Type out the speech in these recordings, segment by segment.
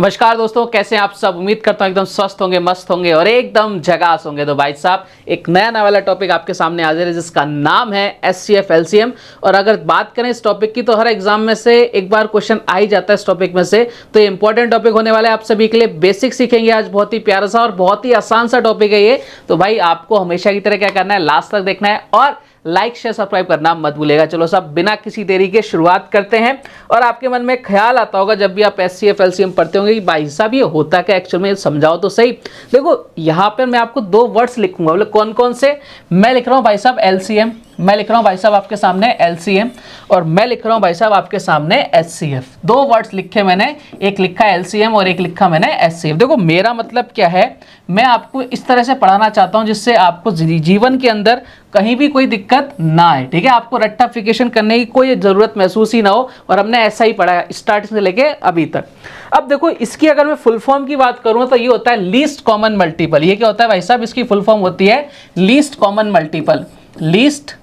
नमस्कार दोस्तों, कैसे हैं आप सब। उम्मीद करता हूं एकदम स्वस्थ होंगे, मस्त होंगे और एकदम झकास होंगे। तो भाई साहब एक नया वाला टॉपिक आपके सामने हाजिर है जिसका नाम है एचसीएफ एलसीएम। और अगर बात करें इस टॉपिक की तो हर एग्जाम में से एक बार क्वेश्चन आ ही जाता है इस टॉपिक में से। तो ये इंपॉर्टेंट टॉपिक होने वाला है आप सभी के लिए। बेसिक सीखेंगे आज, बहुत ही प्यारा सा और बहुत ही आसान सा टॉपिक है ये। तो भाई आपको हमेशा की तरह क्या करना है, लास्ट तक देखना है और लाइक शेयर सब्सक्राइब करना मत भूलिएगा। चलो सब बिना किसी देरी के शुरुआत करते हैं। और आपके मन में ख्याल आता होगा जब भी आप एचसीएफ एलसीएम पढ़ते होंगे कि भाई साहब ये होता क्या एक्चुअल में, समझाओ तो सही। देखो यहाँ पर मैं आपको दो वर्ड्स लिखूंगा, बोले कौन कौन से। मैं लिख रहा हूँ भाई साहब एलसीएम, मैं लिख रहा हूँ भाई साहब आपके सामने एलसीएम, और मैं लिख रहा हूँ भाई साहब आपके सामने एचसीएफ। दो वर्ड्स लिखे मैंने, एक लिखा एलसीएम और एक लिखा मैंने एचसीएफ। देखो मेरा मतलब क्या है, मैं आपको इस तरह से पढ़ाना चाहता हूँ जिससे आपको जीवन के अंदर कहीं भी कोई दिक्कत ना आए। ठीक है, आपको रट्टाफिकेशन करने की कोई जरूरत महसूस ही ना हो। और हमने ऐसा ही पढ़ा है स्टार्टिंग से लेके अभी तक। अब देखो इसकी अगर मैं फुल फॉर्म की बात करूँ तो ये होता है लीस्ट कॉमन मल्टीपल। ये क्या होता है भाई साहब, इसकी फुल फॉर्म होती है least common multiple. Least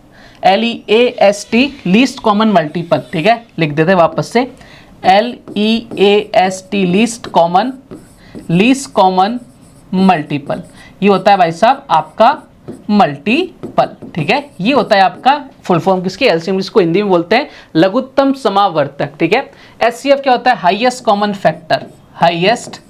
LEAST least common multiple. ठीक है, लिख देते वापस से LEAST लीस्ट कॉमन मल्टीपल। ये होता है भाई साहब आपका मल्टीपल। ठीक है, ये होता है आपका फुल फॉर्म किसकी, एलसीएम, जिसको हिंदी में बोलते हैं लघुत्तम समावर्तक। ठीक है, एचसीएफ क्या होता है, highest common factor. Highest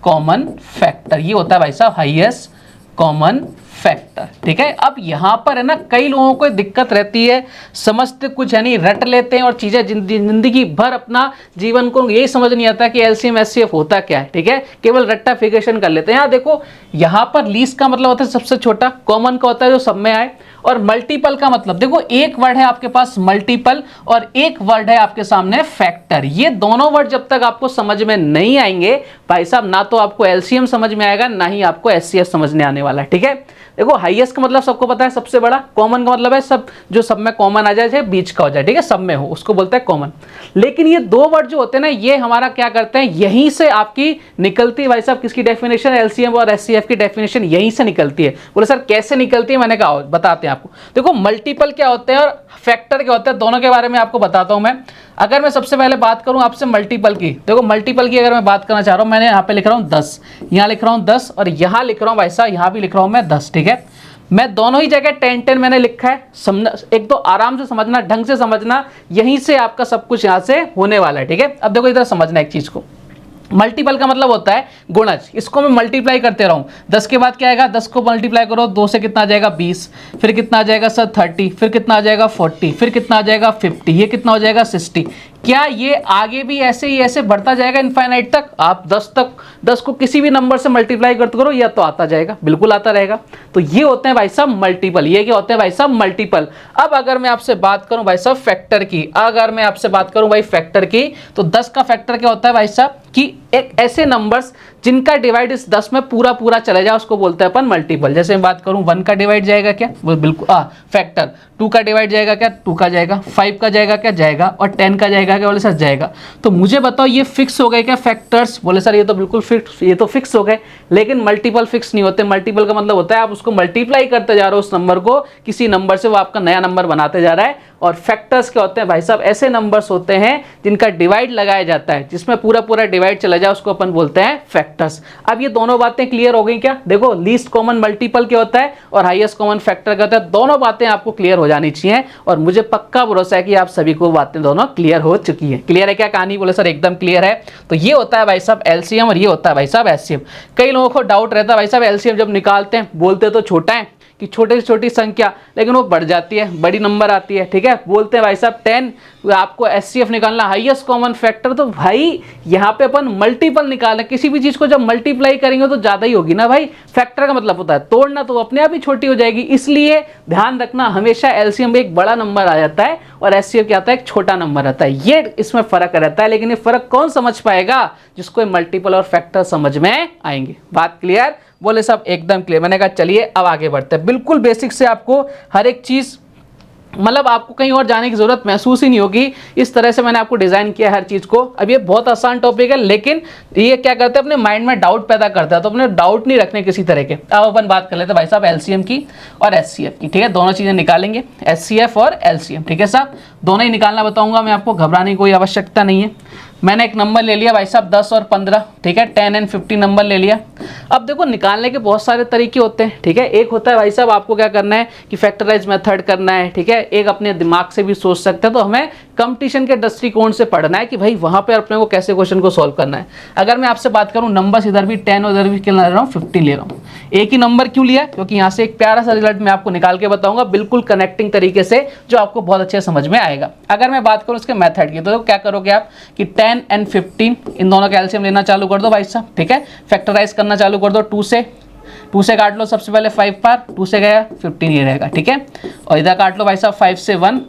common factor, ये होता है भाई साहब हाईएस्ट कॉमन फैक्टर। ठीक है, अब यहां पर है ना कई लोगों को दिक्कत रहती है, समझते कुछ है नहीं, रट लेते हैं और चीजें जिंदगी भर अपना जीवन को यही समझ नहीं आता कि एलसीएम एचसीएफ होता क्या है। ठीक है, केवल रट्टाफिकेशन कर लेते हैं। यहाँ देखो यहां पर लीस्ट का मतलब होता है सबसे छोटा, कॉमन का होता है जो सब में आए, और मल्टीपल का मतलब देखो एक वर्ड है आपके पास मल्टीपल और एक वर्ड है आपके सामने फैक्टर। ये दोनों वर्ड जब तक आपको समझ में नहीं आएंगे भाई साहब, ना तो आपको एलसीएम समझ में आएगा ना ही आपको एचसीएफ समझने आने वाला है। ठीक है, देखो हाईएस्ट का मतलब सबको पता है सबसे बड़ा, कॉमन का मतलब है सब जो सब में कॉमन आ जाए, चाहे बीच का हो जाए, ठीक है, सब में हो उसको बोलते हैं कॉमन। लेकिन ये दो वर्ड जो होते हैं ना, ये हमारा क्या करते हैं, यहीं से आपकी निकलती है भाई साहब किसकी डेफिनेशन, एलसीएम और एचसीएफ की डेफिनेशन यहीं से निकलती है। बोले सर कैसे निकलती है, मैंने कहा बताते हैं आपको। देखो मल्टीपल क्या होते हैं और फैक्टर क्या होते हैं, दोनों के बारे में आपको बताता हूं मैं। अगर मैं सबसे पहले बात करूं आपसे मल्टीपल की, देखो मल्टीपल की अगर मैं बात करना चाह रहा हूं, मैंने यहाँ पे लिख रहा हूं 10, यहाँ लिख रहा हूं 10 और यहाँ लिख रहा हूं भाई साहब, यहाँ भी लिख रहा हूं मैं 10। ठीक है, मैं दोनों ही जगह 10 मैंने लिखा है। समझना, एक तो आराम से समझना, ढंग से समझना, यहीं से आपका सब कुछ यहाँ से होने वाला है। ठीक है, अब देखो इधर समझना एक चीज को, मल्टीपल का मतलब होता है गुणज। इसको मैं मल्टीप्लाई करते रहूं, 10 के बाद क्या आएगा, 10 को मल्टीप्लाई करो 2 से कितना आ जाएगा 20, फिर कितना आ जाएगा सर 30, फिर कितना आ जाएगा 40, फिर कितना आ जाएगा 50, ये कितना हो जाएगा 60। क्या ये आगे भी ऐसे ही ऐसे बढ़ता जाएगा इनफाइनाइट तक। आप 10 को किसी भी नंबर से मल्टीप्लाई करते करो, या तो आता जाएगा, बिल्कुल आता रहेगा। तो ये होते हैं भाई साहब मल्टीपल। ये क्या होते हैं भाई साहब मल्टीपल। अब अगर मैं आपसे बात करूं भाई साहब फैक्टर की, अगर मैं आपसे बात करूं भाई फैक्टर की, तो 10 का फैक्टर क्या होता है भाई साहब कि एक ऐसे नंबर्स जिनका डिवाइड इस 10 में पूरा पूरा चले जाए उसको बोलते हैं अपन मल्टीपल। जैसे मैं बात करूं 1 का डिवाइड जाएगा क्या, वो बिल्कुल फैक्टर। 2 का डिवाइड जाएगा क्या, 2 का जाएगा। 5 का जाएगा क्या, जाएगा। और 10 का जाएगा क्या, बोले सर जाएगा। तो मुझे बताओ ये फिक्स हो गए क्या फैक्टर्स, बोले सर ये तो बिल्कुल फिक्स, ये तो फिक्स हो गए। लेकिन मल्टीपल फिक्स नहीं होते। मल्टीपल का मतलब होता है आप उसको मल्टीप्लाई करते जा रहे हो उस नंबर को, किसी नंबर से वो आपका नया नंबर बनाते जा रहा है। और फैक्टर्स क्या होते हैं भाई साहब, ऐसे नंबर्स होते हैं जिनका डिवाइड लगाया जाता है, जिसमें पूरा पूरा डिवाइड चला जाए उसको अपन बोलते हैं फैक्टर्स। अब ये दोनों बातें क्लियर हो गई क्या। देखो लीस्ट कॉमन मल्टीपल क्या होता है और हाईएस्ट कॉमन फैक्टर क्या होता है, दोनों बातें आपको क्लियर हो जानी चाहिए। और मुझे पक्का भरोसा है कि आप सभी को बातें दोनों क्लियर हो चुकी है। क्लियर है क्या कहानी, बोले सर एकदम क्लियर है। तो ये होता है भाई साहब एलसीएम और ये होता है भाई साहब एचसीएफ। कई लोगों को डाउट रहता है भाई साहब एलसीएम जब निकालते हैं बोलते तो छोटा है कि छोटे से छोटी संख्या, लेकिन वो बढ़ जाती है, बड़ी नंबर आती है। ठीक है, बोलते हैं भाई साहब 10, आपको एचसीएफ निकालना हाईएस्ट कॉमन फैक्टर, तो भाई यहाँ पे अपन मल्टीपल निकालना, किसी भी चीज को जब मल्टीप्लाई करेंगे तो ज्यादा ही होगी ना भाई। फैक्टर का मतलब होता है तोड़ना, तो अपने आप ही छोटी हो जाएगी। इसलिए ध्यान रखना हमेशा एलसीएम में एक बड़ा नंबर आ जाता है और एचसीएफ क्या आता है, एक छोटा नंबर आता है। ये इसमें फर्क रहता है। लेकिन ये फर्क कौन समझ पाएगा, जिसको मल्टीपल और फैक्टर समझ में आएंगे। बात क्लियर, बोले सब एकदम क्लियर। मैंने कहा चलिए अब आगे बढ़ते हैं। बिल्कुल बेसिक से आपको हर एक चीज, मतलब आपको कहीं और जाने की जरूरत महसूस ही नहीं होगी। इस तरह से मैंने आपको डिजाइन किया हर चीज को। अब ये बहुत आसान टॉपिक है, लेकिन ये क्या करते हैं अपने माइंड में डाउट पैदा करता है, तो अपने डाउट नहीं रखने किसी तरह के। अब अपन बात कर लेते हैं भाई साहब एलसीएम की और एचसीएफ की। ठीक है, दोनों चीजें निकालेंगे, एचसीएफ और एलसीएम। ठीक है साहब, दोनों ही निकालना बताऊंगा मैं आपको, घबराने की कोई आवश्यकता नहीं है। मैंने एक नंबर ले लिया भाई साहब 10 और 15, ठीक है, 10 एंड 15 नंबर ले लिया। अब देखो निकालने के बहुत सारे तरीके होते हैं, ठीक है। एक होता है भाई साहब आपको क्या करना है कि फैक्टराइज मेथड करना है, ठीक है। एक अपने दिमाग से भी सोच सकते हैं। तो हमें कंपटीशन के दृष्टिकोण से पढ़ना है कि भाई वहां पे अपने को कैसे क्वेश्चन को सॉल्व करना है। अगर मैं आपसे बात करूं नंबर इधर भी 10 और इधर भी कितना ले रहा हूँ 15 ले रहा हूँ। एक ही नंबर क्यों लिया? क्योंकि यहाँ से एक प्यारा सा रिजल्ट मैं आपको निकाल के बताऊंगा बिल्कुल कनेक्टिंग तरीके से, जो आपको बहुत अच्छे समझ में आएगा। अगर मैं बात करूं इसके मेथड की तो क्या करोगे आप कि 10 एंड 15 इन दोनों का एलसीएम लेना चालू कर दो भाई साहब, ठीक है। फैक्टराइज करना चालू कर दो, 2 से काट लो सबसे पहले 5 बार, 2 से गया 15 ये रहेगा, ठीक है। और इधर काट लो भाई साहब 5 से 1,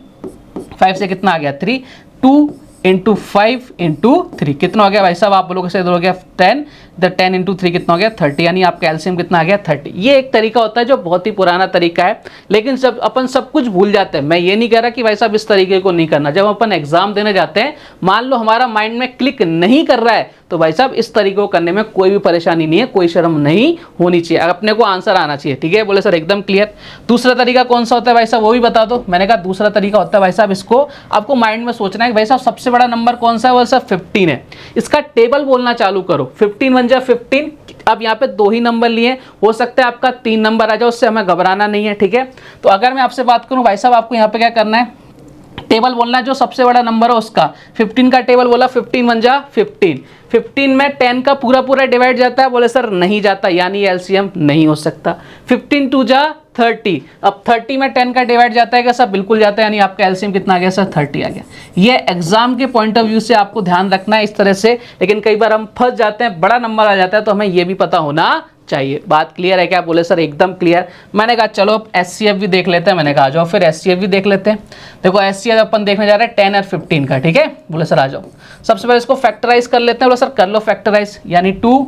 5 से कितना आ गया 3, 2 इंटू 5 इंटू 3 कितना हो गया भाई साहब, आप बोलोगे से इधर हो गया 10, इधर 10 इंटू 3 कितना हो गया 30, यानी आपका एलसीएम कितना आ गया 30। ये एक तरीका होता है जो बहुत ही पुराना तरीका है, लेकिन सब अपन सब कुछ भूल जाते हैं। मैं ये नहीं कह रहा कि भाई साहब इस तरीके को नहीं करना। जब अपन एग्जाम देने जाते हैं, मान लो हमारा माइंड में क्लिक नहीं कर रहा है, तो भाई साहब इस तरीके को करने में कोई भी परेशानी नहीं है, कोई शर्म नहीं होनी चाहिए, अपने को आंसर आना चाहिए, ठीक है। बोले सर एकदम क्लियर। दूसरा तरीका कौन सा होता है भाई साहब वो भी बता दो। मैंने कहा दूसरा तरीका होता है भाई साहब, इसको आपको माइंड में सोचना है कि भाई साहब सबसे बड़ा नंबर कौन सा है, वो सर 15 है। इसका टेबल बोलना चालू करो, 15 1 जा 15। अब यहाँ पे 2 ही नंबर लिए, हो सकता है आपका 3 नंबर आ जाए, उससे हमें घबराना नहीं है, ठीक है। तो अगर मैं आपसे बात करूँ भाई साहब, आपको यहाँ पे क्या करना है, टेबल बोलना है जो सबसे बड़ा नंबर है उसका। 15 का टेबल बोला, 15 1 जा 15। 15 में 10 का पूरा पूरा डिवाइड जाता है, बोले सर नहीं जाता, यानी एलसीएम नहीं हो सकता। 15 2 जा 30, अब 30 में 10 का डिवाइड जाता है क्या सर? बिल्कुल जाता है, यानी आपका एलसीएम कितना आ गया सर 30 आ गया। ये एग्जाम के पॉइंट ऑफ व्यू से आपको ध्यान रखना है इस तरह से, लेकिन कई बार हम फंस जाते हैं, बड़ा नंबर आ जाता है, तो हमें ये भी पता होना चाहिए। बात क्लियर है क्या? बोले सर एकदम क्लियर। मैंने कहा चलो अब एचसीएफ भी देख लेते हैं। मैंने कहा आ जाओ फिर एचसीएफ भी देख लेते हैं। देखो एचसीएफ अपन देखने जा रहे हैं 10 और 15 का, ठीक है। बोले सर आ जाओ, सबसे पहले इसको फैक्टराइज कर लेते हैं। बोले सर कर लो फैक्टराइज, यानी 2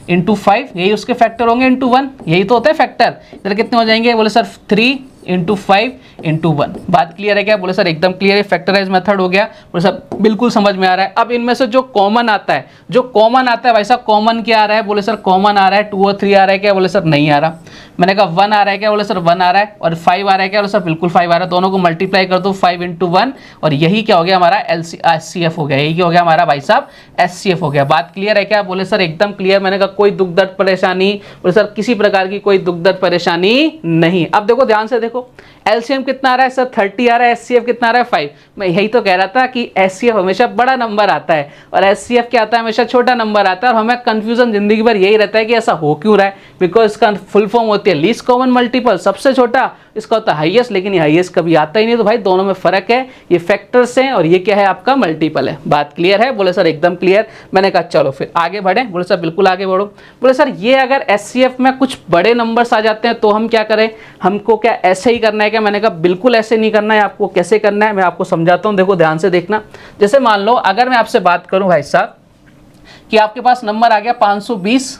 इंटू 5 यही उसके फैक्टर होंगे, इंटू 1 यही तो होता है फैक्टर। इधर कितने हो जाएंगे? बोले सर 3 इंटू 5 इंटू 1। बात क्लियर है क्या? बोले सर एकदम क्लियर है, फैक्टराइज मेथड हो गया। बोले सर बिल्कुल समझ में आ रहा है। अब इनमें से जो कॉमन आता है, भाई साहब कॉमन क्या आ रहा है? बोले सर कॉमन आ रहा है 2 और 3 आ रहा है क्या? बोले सर नहीं आ रहा। मैंने कहा 1 आ रहा है क्या? बोले सर 1 आ रहा है। और 5 आ रहा है क्या? बोले सर बिल्कुल 5 आ रहा है। दोनों को मल्टीप्लाई कर दो 5 इंटू 1, और यही क्या हो गया हमारा एचसीएफ हो गया। यही क्या हो गया हमारा भाई साहब एचसीएफ हो गया। बात क्लियर है क्या? बोले सर एकदम क्लियर। मैंने कहा कोई दुख दर्द परेशानी? बोले सर किसी प्रकार की कोई दुख दर्द परेशानी नहीं। अब देखो ध्यान से देखो, एलसीएम कितना आ रहा है सर 30 आ रहा है, एचसीएफ कितना आ रहा है 5। मैं यही तो कह रहा था कि एचसीएफ हमेशा बड़ा नंबर आता है और एचसीएफ क्या आता है? हमेशा छोटा नंबर आता है। और हमें कंफ्यूजन जिंदगी भर यही रहता है कि ऐसा हो क्यों रहा है, बिकॉज इसका फुल फॉर्म होती है लीस्ट कॉमन मल्टीपल, सबसे छोटा, इसका होता है हाईएस्ट, लेकिन ये हाईएस्ट कभी आता ही नहीं। तो भाई दोनों में फर्क है, ये फैक्टर्स हैं और ये क्या है आपका मल्टीपल है। बात क्लियर है? बोले सर एकदम क्लियर। मैंने कहा चलो फिर आगे बढ़े। बोले सर बिल्कुल आगे बढ़ो। बोले सर ये अगर एचसीएफ में कुछ बड़े नंबर्स आ जाते हैं तो हम क्या करें? हमको क्या ऐसे ही करना है क्या? मैंने कहा बिल्कुल ऐसे नहीं करना है। आपको कैसे करना है मैं आपको समझाता हूँ, देखो ध्यान से देखना। जैसे मान लो अगर मैं आपसे बात करूं भाई साहब कि आपके पास नंबर आ गया 520,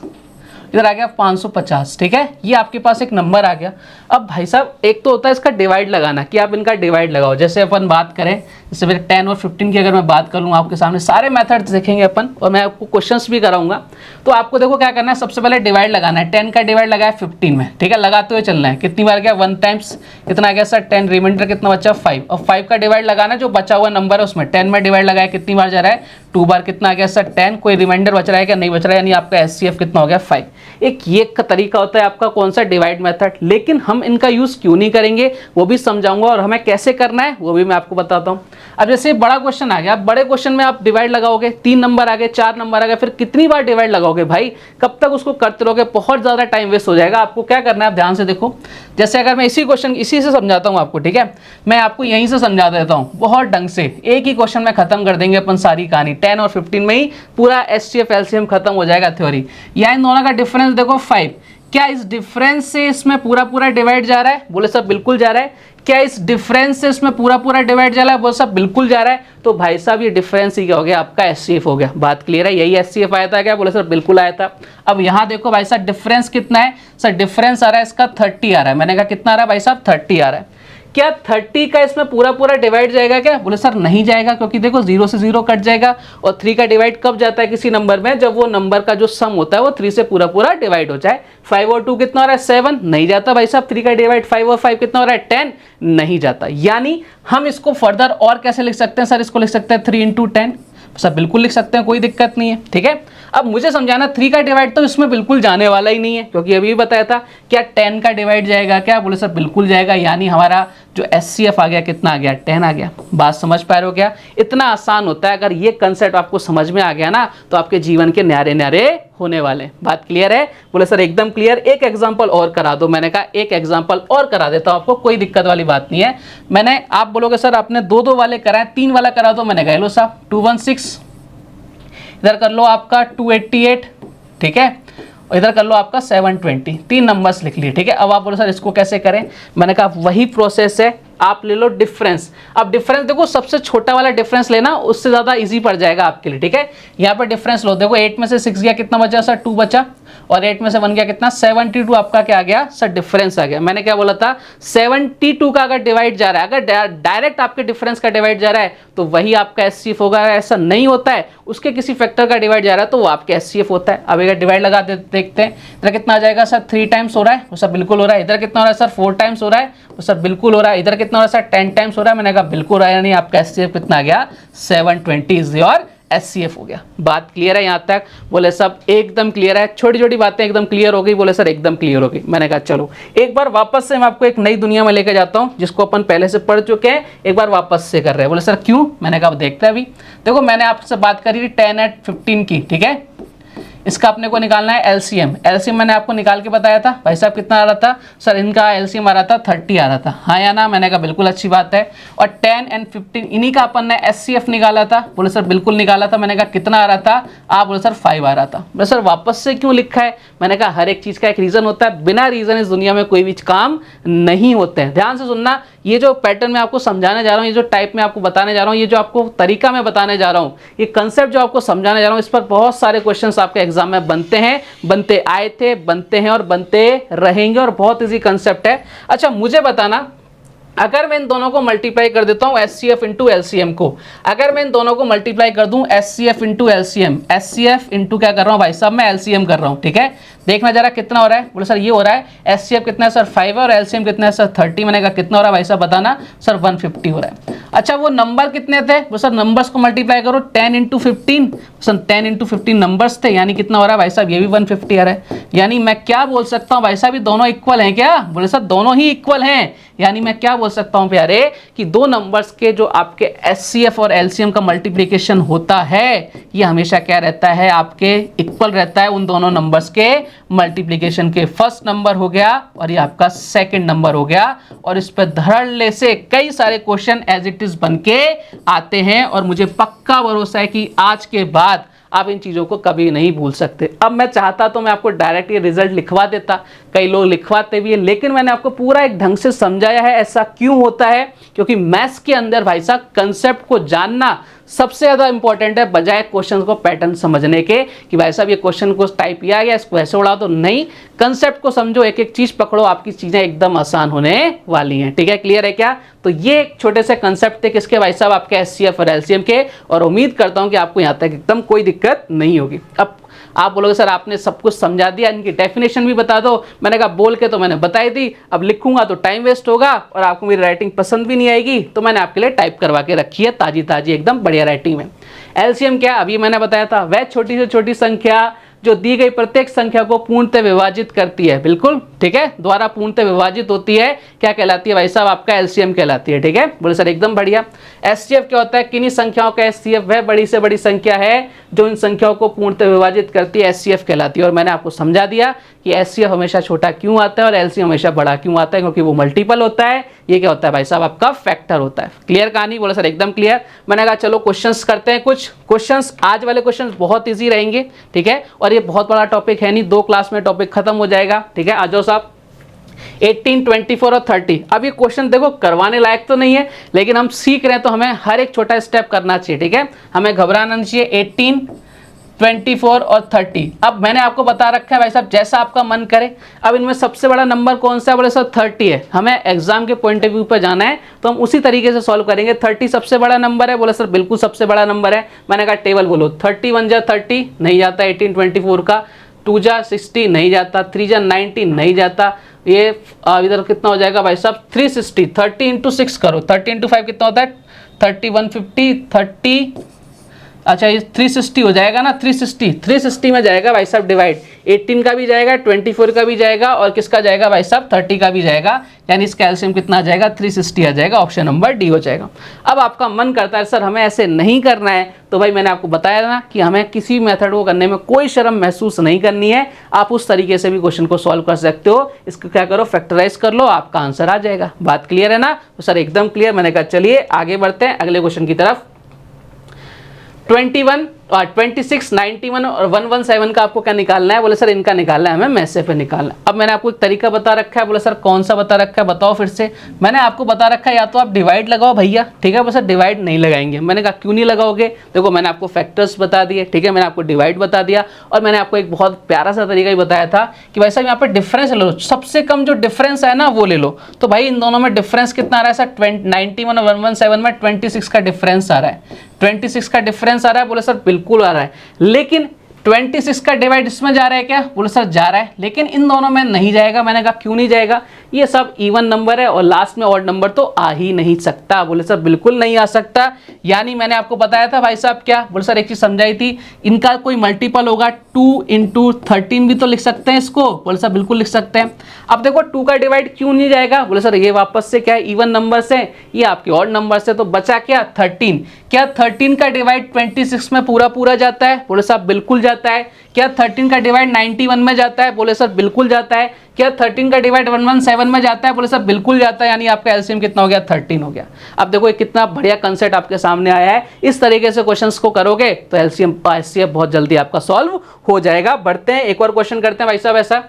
इधर आ गया 550, ठीक है। ये आपके पास एक नंबर आ गया। अब भाई साहब एक तो होता है इसका डिवाइड लगाना, कि आप इनका डिवाइड लगाओ। जैसे अपन बात करें, जैसे मेरे 10 और 15 की अगर मैं बात करूँ आपके सामने, सारे मेथड्स देखेंगे अपन और मैं आपको क्वेश्चंस भी कराऊंगा। तो आपको देखो क्या करना है, सबसे पहले डिवाइड लगाना है। 10 का डिवाइड लगाया 15 में, ठीक है, लगाते हुए चलना है। कितनी बार गया? 1 टाइम्स। कितना आ गया सर 10, रिमाइंडर कितना बचा 5। और 5 का डिवाइड लगाना, जो बचा हुआ नंबर है उसमें 10 में डिवाइड लगाया, कितनी बार जा रहा है? 2 बार। कितना आ गया सर 10। कोई रिमाइंडर बच रहा है क्या? नहीं बच रहा है, यानी आपका एचसीएफ कितना हो गया 5। एक ये का तरीका होता है आपका कौन सा? Divide method. लेकिन हम इनका यूज क्यों नहीं करेंगे वो भी समझाऊंगा, और हमें कैसे करना है वो भी मैं आपको बताता हूं। अब जैसे बड़ा क्वेश्चन आ गया, अब बड़े क्वेश्चन में आप डिवाइड लगाओगे, 3 नंबर आ गए, 4 नंबर आ गए, फिर कितनी बार डिवाइड लगाओगे भाई? कब तक उसको करते रहोगे? बहुत ज्यादा टाइम वेस्ट हो जाएगा। आपको क्या करना है, आप ध्यान से देखो। जैसे अगर मैं इसी क्वेश्चन इसी से समझाता हूं आपको, ठीक है, मैं आपको यहीं से समझा देता हूं बहुत ढंग से। एक ही क्वेश्चन में खत्म कर देंगे अपन सारी कहानी। 10 और 15 में ही पूरा एचसीएफ एलसीएम खत्म हो जाएगा थ्योरी। या इन दोनों का डिफरेंस देखो 5। क्या इस डिफरेंस से इसमें पूरा पूरा डिवाइड जा रहा है? बोले सब बिल्कुल जा रहा है। क्या इस डिफरेंस से इसमें पूरा पूरा डिवाइड जा रहा है? बोले सब बिल्कुल जा रहा है। तो भाई साहब ये डिफरेंस ही क्या हो गया? आपका एचसीएफ हो गया। बात क्लियर है? यही एचसीएफ आया था क्या? बोले सर बिल्कुल आया था। अब यहाँ देखो भाई साहब डिफरेंस कितना है? सर डिफरेंस आ रहा है इसका 30 आ रहा है। मैंने कहा कितना आ रहा है भाई साहब? 30 आ रहा है। क्या 30 का इसमें पूरा पूरा डिवाइड जाएगा क्या? बोले सर नहीं जाएगा, क्योंकि देखो 0 से 0 कट जाएगा। और 3 का डिवाइड कब जाता है किसी नंबर में? जब वो नंबर का जो सम होता है वो 3 से पूरा पूरा डिवाइड हो जाए। 5 और 2 कितना हो रहा है? 7, नहीं जाता भाई साहब। 3 का डिवाइड 5 और 5 कितना हो रहा है? 10, नहीं जाता। यानी हम इसको फर्दर और कैसे लिख सकते हैं सर? इसको लिख सकते हैं 3 इंटू 10। सर बिल्कुल लिख सकते हैं, कोई दिक्कत नहीं है, ठीक है। अब मुझे समझाना 3 का डिवाइड तो इसमें बिल्कुल जाने वाला ही नहीं है, क्योंकि अभी भी बताया था क्या 10 का डिवाइड जाएगा क्या, बोले सर बिल्कुल जाएगा, यानी हमारा जो HCF आ गया कितना आ गया, 10 आ गया। बात समझ पा रहे हो क्या? इतना आसान होता है, अगर ये कंसेप्ट आपको समझ में आ गया ना तो आपके जीवन के न्यारे न्यारे होने वाले। बात क्लियर है? बोले सर एकदम क्लियर। एक एग्जांपल और करा दो। मैंने कहा एक एग्जांपल और करा देता हूं आपको, कोई दिक्कत वाली बात नहीं है। मैंने, आप बोलोगे सर आपने 2-2 वाले कराए, 3 वाला करा दो। मैंने कहा लो साहब 216, इधर कर लो आपका 288, ठीक है, और इधर कर लो आपका 720, 3 नंबर्स लिख लिए, ठीक है। अब आप बोलो सर इसको कैसे करें? मैंने कहा वही प्रोसेस है, आप ले लो डिफरेंस। अब डिफरेंस देखो, सबसे छोटा वाला डिफरेंस लेना, उससे ज्यादा इजी पड़ जाएगा आपके लिए, ठीक है। यहाँ पर डिफरेंस लो, देखो 8 में से 6 गया, कितना बचा सर? 2 बचा, और 8 में से 1 गया, कितना? 72 आपका क्या आ गया सर? डिफरेंस आ गया। मैंने क्या बोला था? 72 का अगर डिवाइड जा रहा है, अगर डायरेक्ट आपके डिफरेंस का डिवाइड जा रहा है तो वही आपका HCF होगा। ऐसा नहीं होता है, उसके किसी फैक्टर का डिवाइड जा रहा है तो वो आपके HCF होता है। अब अगर डिवाइड लगा देखते हैं, इधर कितना आ जाएगा सर? 3 टाइम्स हो रहा है, वो सर बिल्कुल हो रहा है। इधर कितना हो रहा है सर? 4 टाइम्स हो रहा है, वो सर बिल्कुल हो रहा है। इधर कितना हो रहा है सर? 10 टाइम्स हो रहा है। मैंने कहा बिल्कुल हो रहा है, यानी आपका HCF कितना आ गया? 720 इज योर HCF हो गया। बात क्लियर है यहाँ तक? बोले सब एकदम क्लियर है, छोटी छोटी बातें एकदम क्लियर हो गई? बोले सर एकदम क्लियर हो गई। मैंने कहा चलो एक बार वापस से मैं आपको एक नई दुनिया में लेकर जाता हूँ, जिसको अपन पहले से पढ़ चुके हैं, एक बार वापस से कर रहे हैं। बोले सर क्यों? मैंने कहा देखते हैं। अभी देखो मैंने आपसे बात करी थी 10 और 15 की, ठीक है। इसका अपने को निकालना है LCM। LCM मैंने आपको निकाल के बताया था भाई साहब, कितना आ रहा था सर? इनका LCM आ रहा था 30 आ रहा था, हाँ या ना? मैंने कहा बिल्कुल अच्छी बात है। और 10 और 15 इन्हीं का अपन ने HCF निकाला था। बोले सर बिल्कुल निकाला था। मैंने कहा कितना आ रहा था? आप बोले सर 5 आ रहा था। बोले सर वापस से क्यों लिखा है? मैंने कहा हर एक चीज का एक रीजन होता है, बिना रीजन इस दुनिया में कोई भी काम नहीं होते हैं। ध्यान से सुनना, ये जो पैटर्न मैं आपको समझाने जा रहा हूँ, ये जो टाइप में आपको बताने जा रहा हूँ, ये जो आपको तरीका मैं बताने जा रहा हूँ, ये कंसेप्ट जो आपको समझाने जा रहा हूँ, इस पर बहुत सारे क्वेश्चंस आपके एग्जाम में बनते हैं, बनते आए थे, बनते हैं और बनते रहेंगे, और बहुत इजी कंसेप्ट है। अच्छा मुझे बताना, अगर मैं इन दोनों को मल्टीप्लाई कर देता हूं HCF इंटू LCM को, अगर मैं इन दोनों को मल्टीप्लाई कर दूं HCF into LCM, HCF into क्या कर रहा हूं भाई साहब? मैं LCM कर रहा हूं, ठीक है। देखना जरा कितना हो रहा है। बोले सर ये हो रहा है, HCF कितना है सर? 5 है, और LCM कितना है सर? 30। मैंने कहा कितना हो रहा है भाई साहब बताना? सर 150 हो रहा है। अच्छा वो नंबर कितने थे? बोले सर नंबर्स को मल्टीप्लाई करो, 10 इंटू 15, सर 10 इंटू 15 नंबर्स थे, यानी कितना हो रहा है भाई साहब? ये भी 150 आ रहा है। यानी मैं क्या बोल सकता हूँ भाई साहब, ये दोनों इक्वल हैं क्या? बोले सर दोनों ही इक्वल हैं, यानी मैं क्या बोल सकता हूं प्यारे कि दो नंबर्स के जो आपके HCF और LCM का मल्टीप्लिकेशन होता है, ये हमेशा क्या रहता है? आपके इक्वल रहता है उन दोनों नंबर्स के मल्टीप्लिकेशन के। फर्स्ट नंबर हो गया और ये आपका सेकंड नंबर हो गया, और इस पर धड़ल्ले से कई सारे क्वेश्चन एज इट इज बन के आते हैं, और मुझे पक्का भरोसा है कि आज के बाद आप इन चीज़ों को कभी नहीं भूल सकते। अब मैं चाहता तो मैं आपको डायरेक्ट ये रिजल्ट लिखवा देता, कई लोग लिखवाते भी है, लेकिन मैंने आपको पूरा एक ढंग से समझाया है। ऐसा क्यों होता है? क्योंकि मैथ्स के अंदर भाई साहब कंसेप्ट को जानना सबसे ज़्यादा इंपॉर्टेंट है, बजाय क्वेश्चन को पैटर्न समझने के कि भाई साहब ये क्वेश्चन को टाइप किया गया, इसको ऐसे उड़ा दो। नहीं, कंसेप्ट को समझो, एक एक चीज़ पकड़ो, आपकी चीज़ें एकदम आसान होने वाली हैं। ठीक है, क्लियर है क्या? तो ये एक छोटे से कंसेप्ट थे किसके भाई साहब? आपके HCF और LCM के, और उम्मीद करता हूं कि आपको यहां तक एकदम कोई दिक्कत नहीं होगी। अब आप बोलोगे सर आपने सब कुछ समझा दिया, इनकी डेफिनेशन भी बता दो। मैंने कहा बोल के तो मैंने बताई दी, अब लिखूंगा तो टाइम वेस्ट होगा और आपको मेरी राइटिंग पसंद भी नहीं आएगी, तो मैंने आपके लिए टाइप करवा के रखी है ताजी ताजी एकदम बढ़िया राइटिंग में। LCM क्या? अभी मैंने बताया था, वह छोटी से छोटी संख्या जो दी गई प्रत्येक संख्या को पूर्णतः विभाजित करती है। बिल्कुल ठीक है, द्वारा पूर्णतः विभाजित होती है, क्या कहलाती है भाई साहब? आपका LCM कहलाती है। ठीक है, बोले सर एकदम बढ़िया। HCF क्या होता है? किन्हीं संख्याओं का HCF वह बड़ी से बड़ी संख्या है जो इन संख्याओं को पूर्णतः विभाजित करती है, HCF कहलाती है। और मैंने आपको समझा दिया कि HCF हमेशा छोटा क्यों आता है और LCM हमेशा बड़ा क्यों आता है, क्योंकि वो मल्टीपल होता है। ये क्या होता है भाई साहब? आपका फैक्टर होता है। क्लियर कहानी? बोले सर एकदम क्लियर। मैंने कहा चलो क्वेश्चंस करते हैं। कुछ क्वेश्चंस, आज वाले क्वेश्चंस बहुत इजी रहेंगे, ठीक है, और ये बहुत बड़ा टॉपिक है नहीं, 2 क्लास में टॉपिक खत्म हो जाएगा। ठीक है, आ जाओ साहब। 18, 24 और 30। अब ये क्वेश्चन देखो करवाने लायक तो नहीं है, लेकिन हम सीख रहे हैं तो हमें हर एक छोटा स्टेप करना चाहिए। ठीक है, हमें घबराना नहीं चाहिए। 18, 24 और 30। अब मैंने आपको बता रखा है भाई साहब, जैसा आपका मन करे। अब इनमें सबसे बड़ा नंबर कौन सा है? बोले सर 30 है। हमें एग्जाम के पॉइंट ऑफ व्यू पर जाना है तो हम उसी तरीके से सॉल्व करेंगे। 30 सबसे बड़ा नंबर है? बोले सर बिल्कुल सबसे बड़ा नंबर है। मैंने कहा टेबल बोलो। 30 1 जा 30 नहीं जाता, 18 24 का। 2 जा 60 नहीं जाता, 3 जा 90 नहीं जाता। ये इधर कितना हो जाएगा भाई साहब? 360। 30 × 6 करो, 30 × 5 कितना होता है? 30 150, 30 अच्छा ये 360 हो जाएगा ना, 360 में जाएगा भाई साहब डिवाइड, 18 का भी जाएगा, 24 का भी जाएगा और किसका जाएगा भाई साहब 30 का भी जाएगा, यानी इसका एलसीएम कितना आ जाएगा 360 आ जाएगा, ऑप्शन नंबर डी हो जाएगा। अब आपका मन करता है सर हमें ऐसे नहीं करना है, तो भाई मैंने आपको बताया ना कि हमें किसी मेथड को करने में कोई शर्म महसूस नहीं करनी है, आप उस तरीके से भी क्वेश्चन को सॉल्व कर सकते हो। इसको क्या करो फैक्टराइज कर लो, आपका आंसर आ जाएगा। बात क्लियर है ना? तो सर एकदम क्लियर। मैंने कहा चलिए आगे बढ़ते हैं अगले क्वेश्चन की तरफ। 21 और 26, 91 और 117 का आपको क्या निकालना है? बोले सर इनका निकालना है हमें मैसे पे निकालना है। अब मैंने आपको एक तरीका बता रखा है, बोले सर कौन सा बता रखा है बताओ फिर से। मैंने आपको बता रखा है या तो आप डिवाइड लगाओ भैया, ठीक है। बोले सर डिवाइड नहीं लगाएंगे। मैंने कहा क्यों नहीं लगाओगे? देखो मैंने आपको फैक्टर्स बता दिए, ठीक है, मैंने आपको डिवाइड बता दिया और मैंने आपको एक बहुत प्यारा सा तरीका ही बताया था कि भाई साहब यहाँ पे डिफरेंस ले लो, सबसे कम जो डिफरेंस है ना वो ले लो। तो भाई इन दोनों में डिफरेंस कितना आ रहा है सर? 91 और 117 में 26 का डिफरेंस आ रहा है, 26 का डिफरेंस आ रहा है। बोले सर बिल्कुल आ रहा है, लेकिन 26 का डिवाइड इसमें जा रहा है क्या? बोले सर जा रहा है, लेकिन इन दोनों में नहीं जाएगा। मैंने कहा क्यों नहीं जाएगा? ये सब इवन नंबर है और लास्ट में ऑड नंबर तो आ ही नहीं सकता। बोले सर बिल्कुल नहीं आ सकता। यानी मैंने आपको बताया था भाई साहब क्या? बोले सर एक चीज समझाई थी, इनका कोई मल्टीपल होगा, 2 × 13 भी तो लिख सकते हैं इसको। बोले सर बिल्कुल लिख सकते हैं। अब देखो 2 का डिवाइड क्यों नहीं जाएगा? बोले सर ये वापस से क्या है इवन नंबर से, ये आपके ऑड नंबर से, तो बचा क्या 13। क्या 13 का डिवाइड 26 में पूरा पूरा जाता है? बोले साहब बिल्कुल जाता है। क्या 13 का डिवाइड 91 में जाता है? बोले सर बिल्कुल जाता है। क्या 13 का डिवाइड 117 में जाता है? बोले सर बिल्कुल जाता है। यानी आपका एलसीएम कितना हो गया? 13 हो गया। अब देखो ये कितना बढ़िया कंसेप्ट आपके सामने आया है। इस तरीके से क्वेश्चंस को करोगे तो एलसीएम एचसीएफ बहुत जल्दी आपका सॉल्व हो जाएगा। बढ़ते हैं एक और क्वेश्चन करते हैं भाई साहब ऐसा।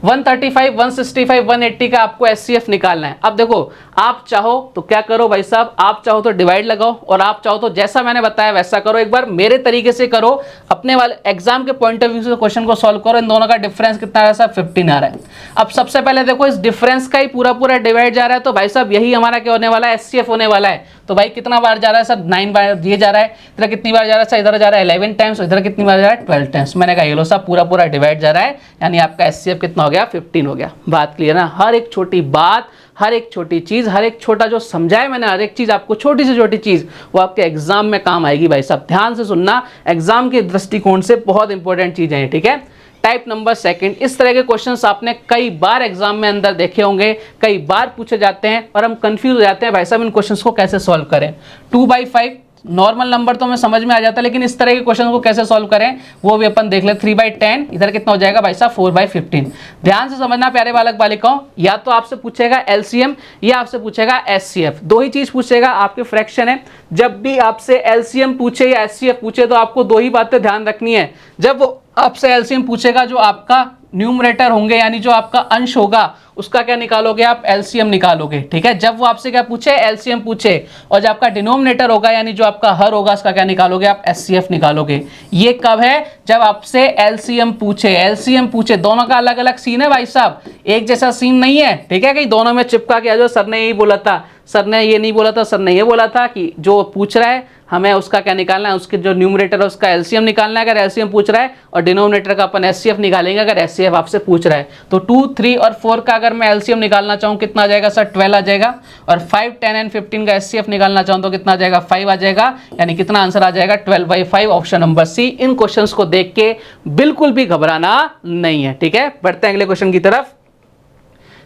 135, 165, 180 का आपको एचसीएफ निकालना है। अब देखो आप चाहो तो क्या करो भाई साहब, आप चाहो तो डिवाइड लगाओ और आप चाहो तो जैसा मैंने बताया वैसा करो। एक बार मेरे तरीके से करो, अपने वाले एग्जाम के पॉइंट ऑफ व्यू से क्वेश्चन को सॉल्व करो। इन दोनों का डिफरेंस कितना आ रहा है साहब? 15 आ रहा है। अब सबसे पहले देखो इस डिफरेंस का ही पूरा पूरा डिवाइड जा रहा है, तो भाई साहब यही हमारा क्या होने वाला है? एचसीएफ होने वाला है। तो भाई कितना बार जा रहा है सर? 9 बार ये जा रहा है। इधर कितनी बार जा रहा है सर? इधर जा रहा है 11 टाइम्स, इधर कितनी बार जा रहा है? 12 टाइम्स। मैंने कहा ये लो साहब पूरा पूरा डिवाइड जा रहा है, यानी आपका एचसीएफ कितना हो गया? 15 हो गया। बात क्लियर ना? हर एक छोटी बात, हर एक छोटी चीज, हर एक छोटा जो समझाया मैंने, हर एक चीज आपको छोटी से छोटी चीज वो आपके एग्जाम में काम आएगी भाई साहब। ध्यान से सुनना, एग्जाम के दृष्टिकोण से बहुत इंपॉर्टेंट चीजें हैं, ठीक है। टाइप नंबर सेकंड, इस तरह के क्वेश्चंस आपने कई बार एग्जाम में अंदर देखे होंगे, कई बार पूछे जाते हैं और हम कंफ्यूज हो जाते हैं भाई साहब इन क्वेश्चंस को कैसे सॉल्व करें। 2/5 नॉर्मल नंबर तो हमें समझ में आ जाता है, लेकिन इस तरह के क्वेश्चन को कैसे सॉल्व करें वो भी अपन देख ले। 3/10 इधर कितना हो जाएगा भाई साहब? 4/15। ध्यान से समझना प्यारे बालक बालिकाओं, या तो आपसे पूछेगा एलसीएम या आपसे पूछेगा एचसीएफ, दो ही चीज पूछेगा। आपके फ्रैक्शन है, जब भी आपसे एलसीएम पूछे या एचसीएफ पूछे तो आपको दो ही बातें ध्यान रखनी है। जब वो आपसे एलसीएम पूछेगा, जो आपका न्यूमरेटर होंगे यानी जो आपका अंश होगा उसका क्या निकालोगे आप? एलसीएम निकालोगे, ठीक है। जब वो आपसे क्या पूछे? एलसीएम पूछे, और जो आपका डिनोमिनेटर होगा यानी जो आपका हर होगा उसका क्या निकालोगे आप? एचसीएफ निकालोगे। ये कब है? जब आपसे एलसीएम पूछे। एलसीएम पूछे, दोनों का अलग अलग सीन है भाई साहब, एक जैसा सीन नहीं है, ठीक है। कहीं दोनों में चिपका के आ जाओ, सर ने यही बोला था, सर ने ये नहीं बोला था, सर ने ये बोला था, कि जो पूछ रहा है हमें उसका क्या निकालना है? उसके जो न्यूमरेटर है उसका एलसीएम निकालना है अगर एलसीएम पूछ रहा है, और डिनोमिनेटर का अपन एचसीएफ निकालेंगे अगर एचसीएफ आपसे पूछ रहा है। तो 2, 3 और 4 का अगर मैं एलसीएम निकालना चाहूँ कितना आ जाएगा सर? 12 आ जाएगा। और 5, 10 एंड 15 का एचसीएफ निकालना चाहूँ तो कितना आ जाएगा? 5 आ जाएगा। यानी कितना आंसर आ जाएगा? 12/5, ऑप्शन नंबर सी। इन क्वेश्चंस को देख के बिल्कुल भी घबराना नहीं है, ठीक है। बढ़ते हैं अगले क्वेश्चन की तरफ।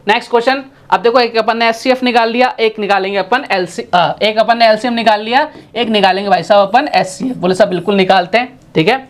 नेक्स्ट क्वेश्चन, अब देखो एक अपन ने एचसीएफ निकाल लिया, एक निकालेंगे अपन एक अपन ने एलसीएम निकाल लिया, एक निकालेंगे भाई साहब अपन एचसीएफ। बोले साहब बिल्कुल निकालते हैं, ठीक है।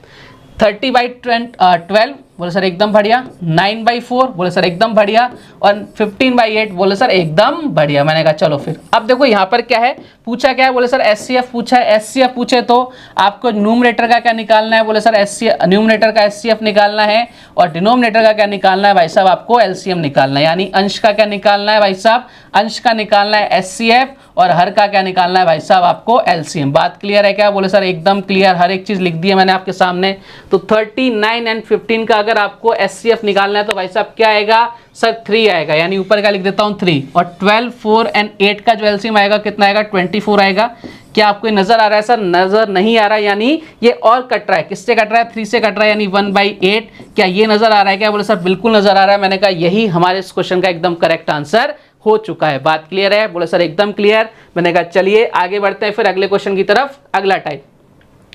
30/12 बोले सर एकदम बढ़िया। 9/4 बोले सर एकदम बढ़िया। और 15/8 बोले सर एकदम बढ़िया। मैंने कहा चलो फिर। अब देखो यहाँ पर क्या है, पूछा क्या है? बोले सर एचसीएफ पूछा है। एचसीएफ पूछे तो आपको न्यूमरेटर का क्या निकालना है? बोले सर एचसीएफ, न्यूमरेटर का एचसीएफ निकालना है, और डिनोमिनेटर का क्या निकालना है भाई साहब? आपको एलसीएम निकालना है। यानी अंश का क्या निकालना है भाई साहब? अंश का निकालना है एचसीएफ, और हर का क्या निकालना है भाई साहब? आपको एलसीएम। बात क्लियर है क्या? बोले सर एकदम क्लियर, हर एक चीज लिख दी है मैंने आपके सामने। तो 39 एंड 15 का अगर आपको एचसीएफ निकालना है तो भाई साहब क्या आएगा सर? 3 आएगा। यानी ऊपर का लिख देता हूं 3। और 12, 4 एंड 8 का जो एलसीएम आएगा कितना आएगा? 24 आएगा। क्या आपको नजर आ रहा है सर? नजर नहीं आ रहा है, यानी ये और कट रहा है। किससे कट रहा है? 3 से कट रहा है, यानी 1/8। क्या ये नजर आ रहा है क्या? बोले सर बिल्कुल नजर आ रहा है। मैंने कहा यही हमारे इस क्वेश्चन का एकदम करेक्ट आंसर हो चुका है। बात क्लियर है? बोले सर एकदम क्लियर। मैंने कहा चलिए आगे बढ़ते हैं फिर अगले क्वेश्चन की तरफ। अगला टाइप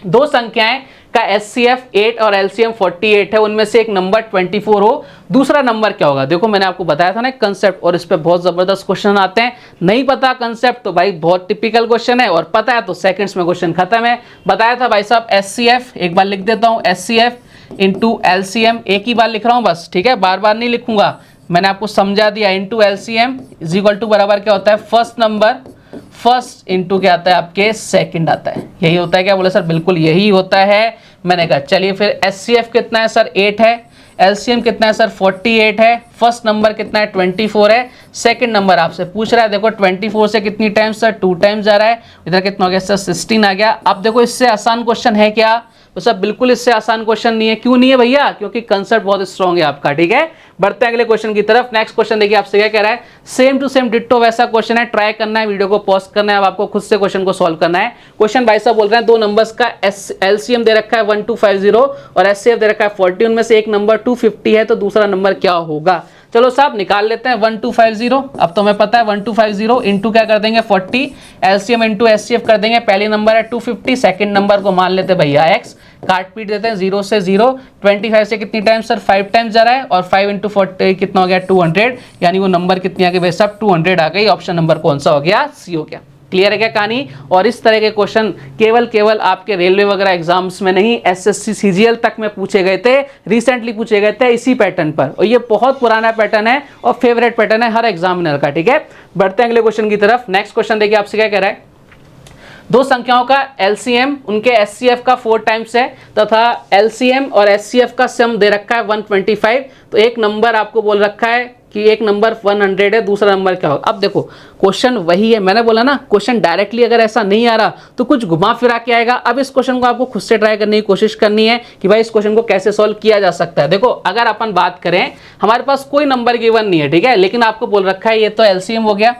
दो संख्याएं का HCF 8 और LCM 48 है, उनमें से एक नंबर 24 हो, दूसरा नंबर क्या होगा। देखो मैंने आपको बताया था ना कंसेप्ट, और इस पे बहुत जबरदस्त क्वेश्चन आते हैं। नहीं पता कंसेप्ट तो भाई बहुत टिपिकल क्वेश्चन है, और पता है तो सेकंड्स में क्वेश्चन खत्म है। बताया था भाई साहब HCF, एक बार लिख देता हूं, HCF इंटू LCM, एक ही बार लिख रहा हूं बस, ठीक है, बार बार नहीं लिखूंगा, मैंने आपको समझा दिया। Into LCM is equal to बराबर क्या होता है, फर्स्ट नंबर फर्स्ट इंटू क्या आता है आपके सेकंड आता है। यही होता है क्या, बोले सर बिल्कुल यही होता है। मैंने कहा चलिए फिर HCF कितना है सर 8 है, LCM कितना है सर 48 है, फर्स्ट नंबर कितना है 24 है, सेकंड नंबर आपसे पूछ रहा है। देखो 24 से कितनी टाइम्स सर 2 टाइम्स जा रहा है, इधर कितना हो गया सर 16 आ गया। अब देखो इससे आसान क्वेश्चन है क्या, तो सब बिल्कुल इससे आसान क्वेश्चन नहीं है। क्यों नहीं है भैया, क्योंकि कंसेप्ट बहुत स्ट्रॉन्ग है आपका, ठीक है। बढ़ते हैं अगले क्वेश्चन की तरफ। नेक्स्ट क्वेश्चन देखिए आपसे क्या कह रहा है, सेम टू सेम डिट्टो वैसा क्वेश्चन है, ट्राई करना है, वीडियो को पॉज करना है, अब आपको खुद से क्वेश्चन को सॉल्व करना है। क्वेश्चन भाई साहब बोल रहे हैं दो नंबर्स का LCM दे रखा है 1250 और HCF दे रखा है 40, उनमें से एक नंबर 250 है, तो दूसरा नंबर क्या होगा। चलो साहब निकाल लेते हैं 1250। अब तो हमें पता है 1250 इंटू क्या कर देंगे 40, LCM इंटू HCF कर देंगे। पहले नंबर है 250, सेकंड नंबर को मान लेते भैया x, काट पीट देते हैं 0 से 0। 25 से कितनी टाइम्स सर 5 टाइम्स जा रहा है, और 5 इंटू 40 कितना हो गया 200, यानी वो नंबर कितनी आ गई भाई साहब 200 आ गई। ऑप्शन नंबर कौन सा हो गया, सी हो गया। क्लियर है क्या कहानी। और इस तरह के क्वेश्चन केवल आपके रेलवे वगैरह एग्जाम्स में नहीं, SSC CGL तक में पूछे गए थे, रिसेंटली पूछे गए थे इसी पैटर्न पर, और ये बहुत पुराना पैटर्न है और फेवरेट पैटर्न है हर एग्जामिनर का, ठीक है। बढ़ते हैं अगले क्वेश्चन की तरफ। नेक्स्ट क्वेश्चन देखिए आपसे क्या कह रहा है, दो संख्याओं का LCM उनके HCF का 4 टाइम्स है तथा LCM और HCF का सम दे रखा है 125। तो एक नंबर आपको बोल रखा है कि एक नंबर 100 है, दूसरा नंबर क्या होगा। अब देखो क्वेश्चन वही है, मैंने बोला ना क्वेश्चन डायरेक्टली अगर ऐसा नहीं आ रहा तो कुछ घुमा फिरा के आएगा। अब इस क्वेश्चन को आपको खुद से ट्राई करने की कोशिश करनी है कि भाई इस क्वेश्चन को कैसे सॉल्व किया जा सकता है। देखो अगर अपन बात करें, हमारे पास कोई नंबर गिवन नहीं है, ठीक है, लेकिन आपको बोल रखा है ये तो LCM हो गया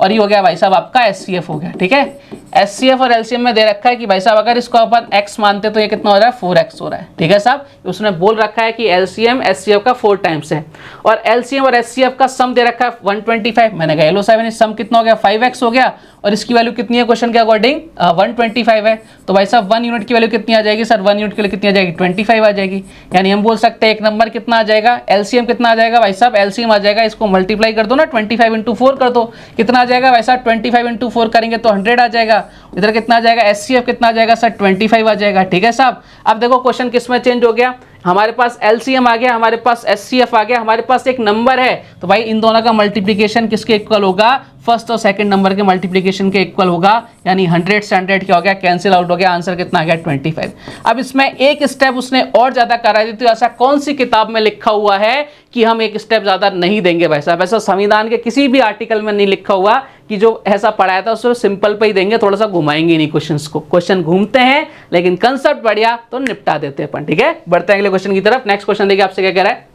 और ये हो गया भाई साहब आपका HCF हो गया, ठीक है। HCF और LCM में दे रखा है कि भाई साहब अगर इसको अपन x मानते तो ये कितना हो रहा है 4x हो रहा है, ठीक है साहब। उसने बोल रखा है कि LCM HCF का 4 टाइम्स है, और LCM और HCF का सम दे रखा है 125। मैंने कहा लो साहब सम कितना हो गया 5x हो गया, और इसकी वैल्यू कितनी है क्वेश्चन के अकॉर्डिंग 125 है। तो भाई साहब 1 यूनिट की वैल्यू कितनी आ जाएगी सर, 1 यूनिट की वैल्यू कितनी आ जाएगी 25 आ जाएगी। यानी हम बोल सकते हैं एक नंबर कितना आ जाएगा, LCM कितना आ जाएगा भाई साहब, LCM आ जाएगा, इसको मल्टीप्लाई कर दो ना 25 इंटू 4 कर दो, कितना आ जाएगा भाई साहब 25 इंटू 4 करेंगे तो 100 आ जाएगा। इधर कितना आ जाएगा HCF कितना आ जाएगा सर 25 आ जाएगा, ठीक है साहब। अब देखो क्वेश्चन किस में चेंज हो गया, हमारे पास LCM आ गया, हमारे पास HCF आ गया, हमारे पास एक नंबर है, तो भाई इन दोनों का मल्टीप्लिकेशन किसके इक्वल होगा, फर्स्ट और सेकंड नंबर के मल्टीप्लिकेशन के इक्वल होगा। यानी 100 से 100 क्या हो गया, कैंसिल आउट हो गया, आंसर कितना आ गया 25। अब इसमें एक स्टेप उसने और ज्यादा करा दी, तो ऐसा कौन सी किताब में लिखा हुआ है कि हम एक स्टेप ज्यादा नहीं देंगे भाई साहब। ऐसा संविधान के किसी भी आर्टिकल में नहीं लिखा हुआ कि जो ऐसा पढ़ाया था उसको सिंपल पे ही देंगे, थोड़ा सा घुमाएंगे नहीं क्वेश्चंस को। क्वेश्चन घूमते हैं लेकिन कंसेप्ट बढ़िया तो निपटा देते हैं अपन, ठीक है। बढ़ते हैं अगले क्वेश्चन की तरफ। नेक्स्ट क्वेश्चन देखिए आपसे क्या कह रहा है,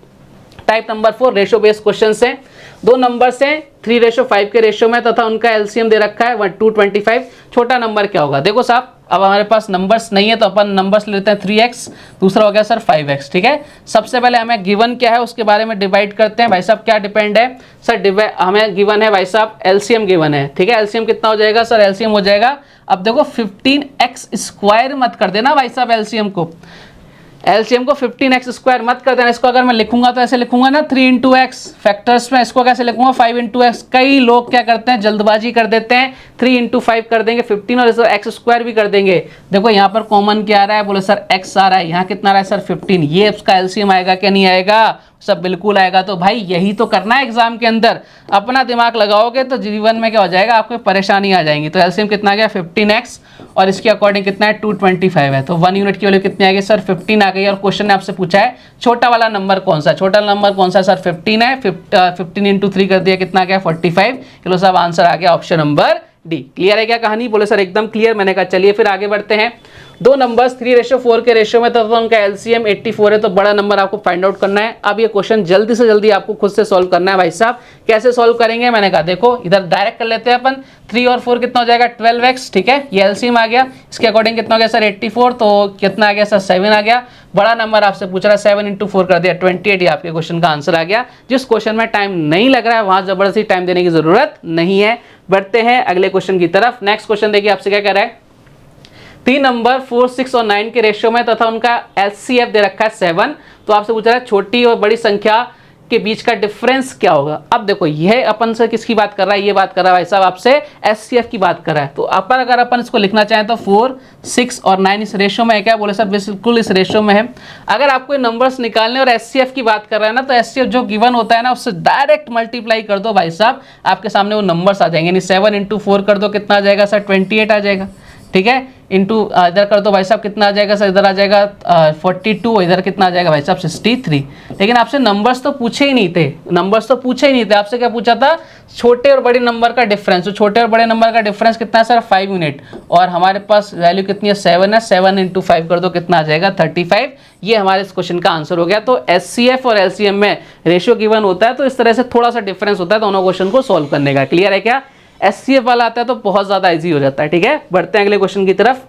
type number 4 ratio based question से। दो नंबर से 3:5 के रेशियो में तथा उनका LCM दे रखा है 225। छोटा नंबर क्या होगा। देखो साहब अब हमारे पास नंबर्स नहीं है तो अपन नंबर्स लेते हैं 3x, दूसरा हो गया सर 5x, ठीक है। सबसे पहले हमें गिवन क्या है उसके बारे में डिवाइड करते हैं। भाई साहब क्या डिपेंड है सर, हमें गिवन है भाई साहब LCM गिवन है, ठीक है। LCM कितना हो जाएगा सर, LCM हो जाएगा, अब देखो 15x² मत कर देना भाई साहब, LCM को 15x² मत कर देना। इसको अगर मैं लिखूंगा तो ऐसे लिखूंगा ना 3 इंटू एक्स फैक्टर्स में, इसको कैसे लिखूंगा 5 इंटू एक्स। कई लोग क्या करते हैं जल्दबाजी कर देते हैं, 3 इंटू 5 कर देंगे 15 और x² भी कर देंगे। देखो यहाँ पर कॉमन क्या आ रहा है, बोले सर x आ रहा है, यहाँ कितना आ रहा है सर 15, ये उसका LCM आएगा क्या नहीं आएगा, सब बिल्कुल आएगा। तो भाई यही तो करना है एग्जाम के अंदर, अपना दिमाग लगाओगे तो जीवन में क्या हो जाएगा, आपको परेशानी आ जाएंगी। तो LCM कितना आ गया 15x और इसके अकॉर्डिंग कितना है 225 है, तो 1 यूनिट की वैल्यू कितनी आ गई सर 15 आ गई। और क्वेश्चन ने आपसे पूछा है छोटा वाला नंबर कौन सा, छोटा नंबर कौन सा सर 15 है, 15 इंटू 3 कर दिया कितना आ गया 45। चलो साहब आंसर आ गया ऑप्शन नंबर डी। क्लियर है क्या कहानी, बोले सर एकदम क्लियर। मैंने कहा चलिए फिर आगे बढ़ते हैं। दो नंबर्स 3:4 के रेशियो में तथा उनका LCM 84 है, तो बड़ा नंबर आपको फाइंड आउट करना है। अब ये क्वेश्चन जल्दी से जल्दी आपको खुद से सॉल्व करना है भाई साहब। कैसे सॉल्व करेंगे, मैंने कहा देखो इधर डायरेक्ट कर लेते हैं अपन। 3 और 4 कितना हो जाएगा 12x, ठीक है, ये LCM आ गया। इसके अकॉर्डिंग कितना हो गया सर 84, तो कितना आ गया सर 7 आ गया। बड़ा नंबर आपसे पूछ रहा है 7 इंटू 4 कर दिया 28, ये आपके क्वेश्चन का आंसर आ गया। जिस क्वेश्चन में टाइम नहीं लग रहा है वहां जबरदस्ती टाइम देने की जरूरत नहीं है। बढ़ते हैं अगले क्वेश्चन की तरफ। नेक्स्ट क्वेश्चन देखिए आपसे क्या कह रहा है, तीन नंबर 4, 6 और 9 के रेशियो में तथा उनका एचसीएफ दे रखा है 7। तो आपसे पूछ रहा है छोटी और बड़ी संख्या के बीच का डिफरेंस क्या होगा। अब देखो यह अपन से किसकी बात कर रहा है, ये बात कर रहा है भाई साहब आपसे एचसीएफ की बात कर रहा है। तो अपन अगर अपन इसको लिखना चाहें तो 4, 6 और 9 इस रेशियो में है क्या, बोले सर बिल्कुल इस रेशियो में है। अगर आपको नंबर्स निकालने और एचसीएफ की बात कर रहा है ना, तो एचसीएफ जो गिवन होता है ना उससे डायरेक्ट मल्टीप्लाई कर दो भाई साहब, आपके सामने वो नंबर्स आ जाएंगे। यानी 7 × 4 कर दो, कितना आ जाएगा सर 28 आ जाएगा, ठीक है। इंटू इधर कर दो भाई साहब, कितना आ जाएगा सर, इधर आ जाएगा 42, इधर कितना आ जाएगा भाई साहब 63। लेकिन आपसे नंबर्स तो पूछे ही नहीं थे, नंबर्स तो पूछे ही नहीं थे, आपसे क्या पूछा था, छोटे और बड़े नंबर का डिफरेंस। तो छोटे और बड़े नंबर का डिफरेंस कितना है सर 5 यूनिट, और हमारे पास वैल्यू कितनी है 7 है। 7 × 5 कर दो, कितना आ जाएगा 35। ये हमारे इस क्वेश्चन का आंसर हो गया। तो एचसीएफ और एलसीएम में रेशियो गिवन होता है, तो इस तरह से थोड़ा सा डिफरेंस होता है दोनों क्वेश्चन को सॉल्व करने का। क्लियर है क्या। एचसीएफ वाला आता है तो बहुत ज्यादा इजी हो जाता है, ठीक है। बढ़ते हैं अगले क्वेश्चन की तरफ।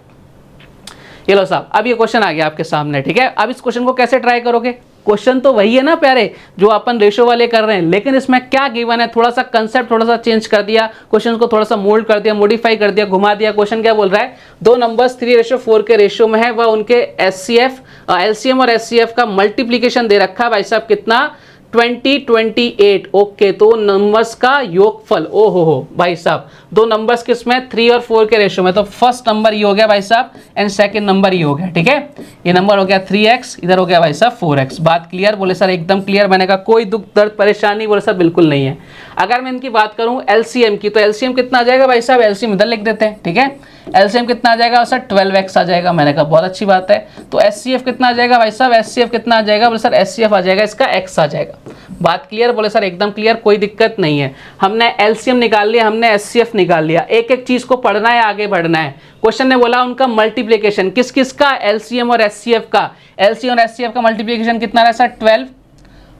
ये लो साहब, अब ये क्वेश्चन आ गया आपके सामने, ठीक है। अब इस क्वेश्चन को कैसे ट्राई करोगे, क्वेश्चन तो वही है ना प्यारे जो अपन रेशियो वाले कर रहे हैं, लेकिन इसमें क्या गिवन है, थोड़ा सा कंसेप्ट थोड़ा सा चेंज कर दिया, क्वेश्चन को थोड़ा सा मोल्ड कर दिया, मॉडिफाई कर दिया, घुमा दिया। क्वेश्चन क्या बोल रहा है, दो नंबर्स 3:4 के रेशियो में है, वह उनके एचसीएफ एलसीएम और एचसीएफ का मल्टीप्लीकेशन दे रखा है भाई साहब कितना 20, 28। ओके, तो नंबर्स का योगफल, ओ हो भाई साहब, दो नंबर्स किसमें 3 और 4 के रेशियो में। तो फर्स्ट नंबर ये हो गया भाई साहब एंड सेकंड नंबर ये हो गया, ठीक है। ये नंबर हो गया 3x, इधर हो गया भाई साहब 4x। बात क्लियर, बोले सर एकदम क्लियर। मैंने कहा कोई दुख दर्द परेशानी, बोले सर बिल्कुल नहीं है। अगर मैं इनकी बात करूं एलसीएम की, तो एलसीएम कितना आ जाएगा भाई साहब, एलसीएम इधर लिख देते हैं, ठीक है। एलसीएम कितना आ जाएगा सर 12x आ जाएगा। मैंने कहा बहुत अच्छी बात है। तो एचसीएफ कितना आ जाएगा भाई साहब, एचसीएफ कितना आ जाएगा, बोले सर एचसीएफ आ जाएगा इसका x आ जाएगा। बात क्लियर, बोले सर एकदम क्लियर, कोई दिक्कत नहीं है। हमने एलसीएम निकाल लिया, हमने एचसीएफ निकाल लिया, एक एक चीज को पढ़ना है, आगे बढ़ना है। क्वेश्चन ने बोला उनका मल्टीप्लिकेशन, किस किस का, एलसीएम और एचसीएफ का। एलसीएम और एचसीएफ का मल्टीप्लिकेशन कितना रहा सर 12,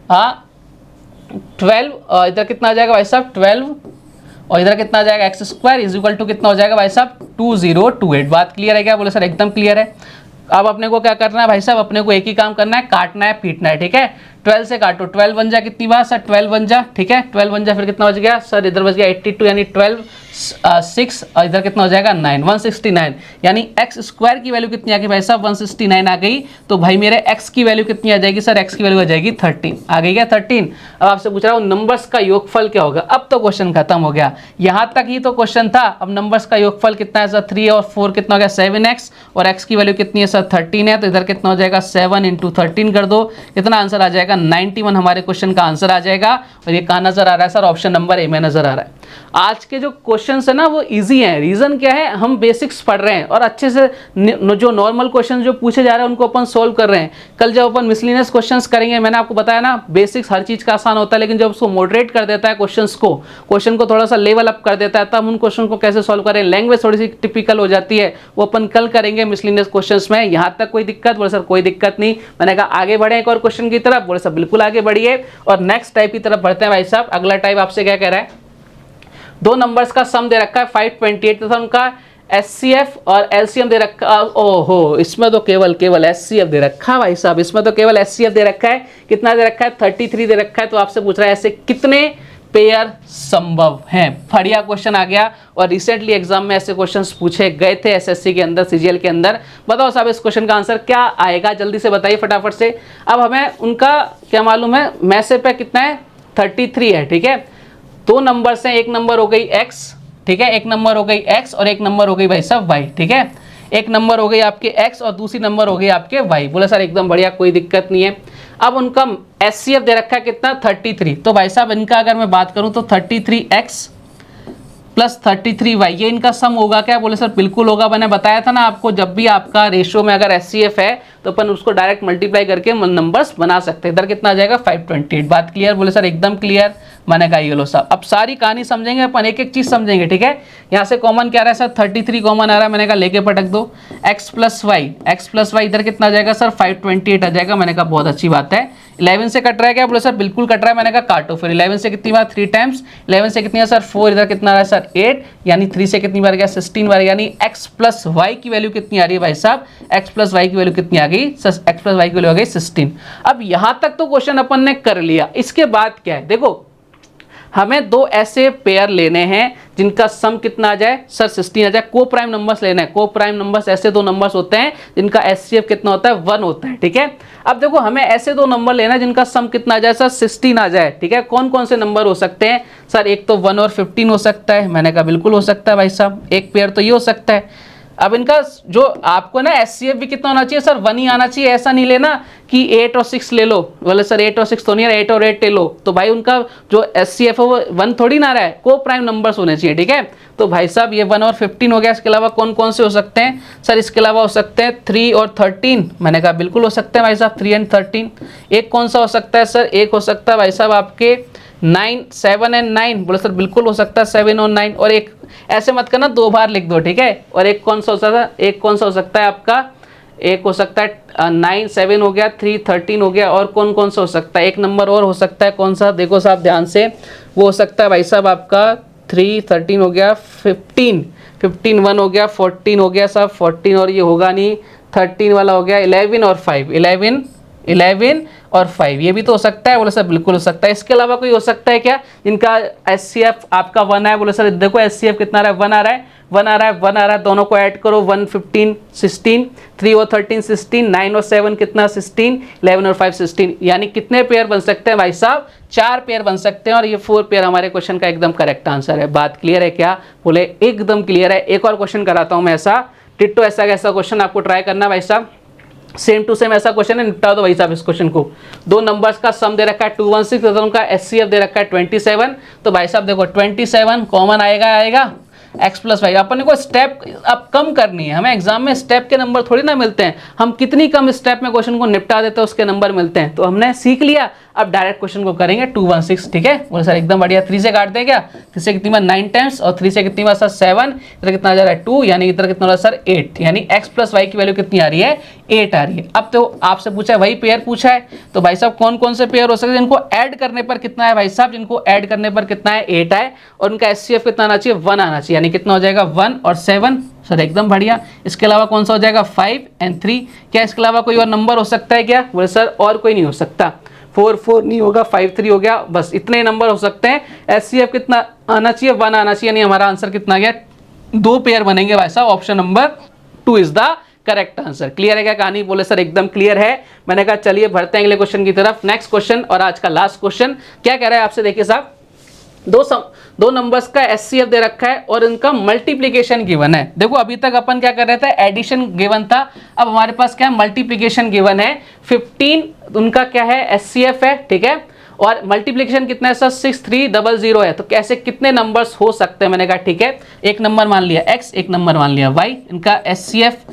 हाँ 12, इधर कितना आ जाएगा भाई साहब 12, और इधर कितना आ जाएगा x² इज इक्वल टू कितना हो जाएगा भाई साहब 2028। बात क्लियर है क्या, बोले सर एकदम क्लियर है। अब अपने को क्या करना है भाई साहब, अपने को एक ही काम करना है, काटना है पीटना है, ठीक है। 12 से काटो, 12 बन जा कितनी बार सर 12 बन जा, ठीक है। 12 बन जा, फिर कितना बच गया सर, इधर बच गया 82, यानी 12 6, और इधर कितना हो जाएगा 9, 169। यानी x² की वैल्यू कितनी आ गई भाई साहब 169 आ गई। तो भाई मेरे x की वैल्यू कितनी आ जाएगी सर, x की वैल्यू आ जाएगी 13, आ गई क्या 13। अब आपसे पूछ रहा हूँ नंबर्स का योगफल क्या होगा। अब तो क्वेश्चन खत्म हो गया, यहाँ तक ही तो क्वेश्चन था। अब नंबर्स का योगफल कितना है सर 3 और 4 कितना हो गया 7x, और x की वैल्यू कितनी है सर 13 है। तो इधर कितना हो जाएगा 7 × 13 कर दो, कितना आंसर आ जाएगा 91 हमारे क्वेश्चन का आंसर आ जाएगा। और ये कहाँ नजर आ रहा है सर, ऑप्शन नंबर ए में नजर आ रहा है। आज के जो क्वेश्चंस है ना वो इजी हैं। रीजन क्या है, हम बेसिक्स पढ़ रहे हैं और अच्छे से जो नॉर्मल क्वेश्चन जो पूछे जा रहे हैं उनको अपन सोल्व कर रहे हैं। कल जब अपन मिसलिनियस क्वेश्चंस करेंगे, मैंने आपको बताया ना बेसिक्स हर चीज का आसान होता है, लेकिन जब उसको मॉडरेट कर देता है क्वेश्चन को थोड़ा सा लेवल अप कर देता है, तब उन क्वेश्चन को कैसे सोल्व करें, लैंग्वेज थोड़ी सी टिपिकल हो जाती है, वो अपन कल करेंगे मिसलिनियस क्वेश्चंस में। यहाँ तक कोई दिक्कत, बोले सर कोई दिक्कत नहीं। मैंने कहा आगे बढ़े एक और क्वेश्चन की तरफ, बोले सर बिल्कुल आगे बढ़िए। और नेक्स्ट टाइप की तरफ बढ़ते हैं भाई साहब। अगला टाइप आपसे क्या कह रहा है, दो नंबर्स का सम दे रखा है 528 तथा उनका एचसीएफ और एलसीएम दे रखा। ओहो, इसमें तो केवल एचसीएफ दे रखा है भाई साहब, इसमें तो केवल एचसीएफ दे रखा है। कितना दे रखा है 33 दे रखा है। तो आपसे पूछ रहा है ऐसे कितने पेयर संभव हैं। बढ़िया क्वेश्चन आ गया, और रिसेंटली एग्जाम में ऐसे क्वेश्चंस पूछे गए थे एसएससी के अंदर, सीजीएल के अंदर। बताओ साहब इस क्वेश्चन का आंसर क्या आएगा, जल्दी से बताइए फटाफट से। अब हमें उनका क्या मालूम है, मैसे पे कितना है 33 है, ठीक है। दो नंबर्स हैं, एक नंबर हो गई x, ठीक है, एक नंबर हो गई x और एक नंबर हो गई भाई साहब y, ठीक है। एक नंबर हो गई आपके x और दूसरी नंबर हो गई आपके y। बोले सर एकदम बढ़िया, कोई दिक्कत नहीं है। अब उनका एचसीएफ दे रखा है कितना 33। तो भाई साहब इनका अगर मैं बात करूं तो 33x प्लस 33y, ये इनका सम होगा क्या, बोले सर बिल्कुल होगा। मैंने बताया था ना आपको, जब भी आपका रेशियो में अगर एचसीएफ है तो अपन उसको डायरेक्ट मल्टीप्लाई करके नंबर्स बना सकते हैं। इधर कितना आ जाएगा 528। बात क्लियर, बोले सर एकदम क्लियर। मैंने कहा ये लो साहब, अब सारी कहानी समझेंगे अपन, एक एक चीज समझेंगे, ठीक है। यहाँ से कॉमन क्या आ रहा है सर 33 कॉमन आ रहा है। मैंने कहा लेके पटक दो, x प्लस वाई, इधर कितना आ जाएगा सर 528 आ जाएगा। मैंने कहा बहुत अच्छी बात है। 11 से कट रहा है क्या, बोले सर बिल्कुल कट रहा है। मैंने कहा काटो फिर, 11 से कितनी बार 3 टाइम्स, 11 से कितनी है सर 4, इधर कितना आ रहा है सर 8, यानी 3 से कितनी बार गया 16 बार, यानी x प्लस वाई की वैल्यू कितनी आ रही है भाई साहब, x प्लस वाई की वैल्यू कितनी आ गई, x प्लस वाई की वैल्यू आ गई 16। अब यहां तक तो क्वेश्चन अपन ने कर लिया, इसके बाद क्या है देखो, हमें दो ऐसे पेयर लेने हैं जिनका सम कितना आ जाए सर 16 आ जाए। को प्राइम नंबर्स लेना है, को प्राइम नंबर्स ऐसे दो नंबर्स होते हैं जिनका एचसीएफ कितना होता है 1 होता है, ठीक है। अब देखो हमें ऐसे दो नंबर लेना है जिनका सम कितना आ जाए सर 16 आ जाए, ठीक है। कौन कौन से नंबर हो सकते हैं सर, एक तो 1 और 15 हो सकता है, मैंने कहा बिल्कुल हो सकता है भाई साहब, एक पेयर तो ये हो सकता है। अब इनका जो आपको ना एचसीएफ भी कितना होना चाहिए सर 1 ही आना चाहिए, ऐसा नहीं लेना कि 8 और 6 ले लो, बोले सर 8 और 6 तो नहीं है, 8 और 8 ले लो, तो भाई उनका जो एचसीएफ है वो 1 थोड़ी ना रहा है, को प्राइम नंबर्स होने चाहिए, ठीक है। तो भाई साहब ये 1 और 15 हो गया। इसके अलावा कौन कौन से हो सकते हैं सर, इसके अलावा हो सकते हैं 3 और 13, मैंने कहा बिल्कुल हो सकते हैं भाई साहब 3 एंड 13। एक कौन सा हो सकता है सर, एक हो सकता है भाई साहब आपके 9, 7 एंड 9, बोले सर बिल्कुल हो सकता है 7 और 9। और एक ऐसे मत करना, 2 बार लिख दो, ठीक है। और एक कौन सा हो सकता है, एक कौन सा हो सकता है आपका, एक हो सकता है 9, 7 हो गया, 3, 13 हो गया। और कौन कौन सा हो सकता है, एक नंबर और हो सकता है, कौन सा देखो साहब ध्यान से, वो हो सकता है भाई साहब आपका 3, 13 हो गया, 15, 1 हो गया, 14 हो गया साहब 14, और ये होगा नहीं 13 वाला हो गया 11 और 5, 11 और 5, ये भी तो हो सकता है, बोले सर बिल्कुल हो सकता है। इसके अलावा कोई हो सकता है क्या जिनका एचसीएफ आपका 1 है, बोले सर देखो एचसीएफ कितना आ रहा है 1 आ रहा है, 1 आ रहा है, 1 आ रहा है, दोनों को ऐड करो 1, 15, 16, 3 और 13 16, 9 और 7 कितना 16, 11 और 5 16, यानी कितने पेयर बन सकते हैं भाई साहब 4 पेयर बन सकते हैं। और ये 4 पेयर हमारे क्वेश्चन का एकदम करेक्ट आंसर है। बात क्लियर है क्या, बोले एकदम क्लियर है। एक और क्वेश्चन कराता हूँ मैं ऐसा, टिट्टो ऐसा कैसा क्वेश्चन आपको ट्राई करना भाई साहब, सेम टू सेम ऐसा क्वेश्चन है, निपटा दो भाई साहब इस क्वेश्चन को। दो नंबर्स का सम दे रखा है 216 तथा उनका एचसीएफ दे रखा है 27। तो भाई साहब देखो 27 कॉमन आएगा x प्लस वाई। अपन को स्टेप अब कम करनी है, हमें एग्जाम में स्टेप के नंबर थोड़ी ना मिलते हैं, हम कितनी कम स्टेप में क्वेश्चन को निपटा देते हैं उसके नंबर मिलते हैं। तो हमने सीख लिया, अब डायरेक्ट क्वेश्चन को करेंगे 216, ठीक है। बोले सर एकदम बढ़िया, 3 से काट दें क्या, 3 से कितनी बार 9 टाइम्स, और 3 से कितनी बार सर 7, इधर कितना आ जा रहा है 2, यानी इधर कितना हो रहा है सर 8, यानी x प्लस वाई की वैल्यू कितनी आ रही है 8 आ रही है। अब तो आपसे पूछा है वही पेयर पूछा है, तो भाई साहब कौन कौन से पेयर हो सकते हैं जिनको ऐड करने पर कितना है भाई साहब, जिनको ऐड करने पर कितना है 8 है, और उनका एचसीएफ कितना आना चाहिए 1 आना चाहिए, यानी कितना हो जाएगा 1 और 7 सर एकदम बढ़िया। इसके अलावा कौन सा हो जाएगा 5 एंड 3, क्या इसके अलावा कोई और नंबर हो सकता है क्या, बोले सर और कोई नहीं हो सकता, 4 4 नहीं होगा, 5 3 हो गया, बस इतने नंबर हो सकते हैं। एचसीएफ कितना आना चाहिए 1 आना चाहिए, यानी हमारा आंसर कितना गया 2 पेयर बनेंगे भाई साहब, option number 2 is the correct answer. Clear है क्या कहानी, बोले सर एकदम क्लियर है। मैंने कहा चलिए बढ़ते हैं अगले क्वेश्चन की तरफ। नेक्स्ट क्वेश्चन और आज का लास्ट क्वेश्चन क्या कह रहा है आपसे, देखिए साहब दो नंबर्स का एचसीएफ दे रखा है और इनका मल्टीप्लिकेशन गिवन है। देखो अभी तक अपन क्या कर रहे थे, एडिशन गिवन था, अब हमारे पास क्या है मल्टीप्लिकेशन गिवन है। 15 उनका क्या है एचसीएफ है, ठीक है, और मल्टीप्लिकेशन कितना है सर 6300 है। तो कैसे कितने नंबर्स हो सकते हैं, मैंने कहा ठीक है, एक नंबर मान लिया x, एक नंबर मान लिया y, इनका एचसीएफ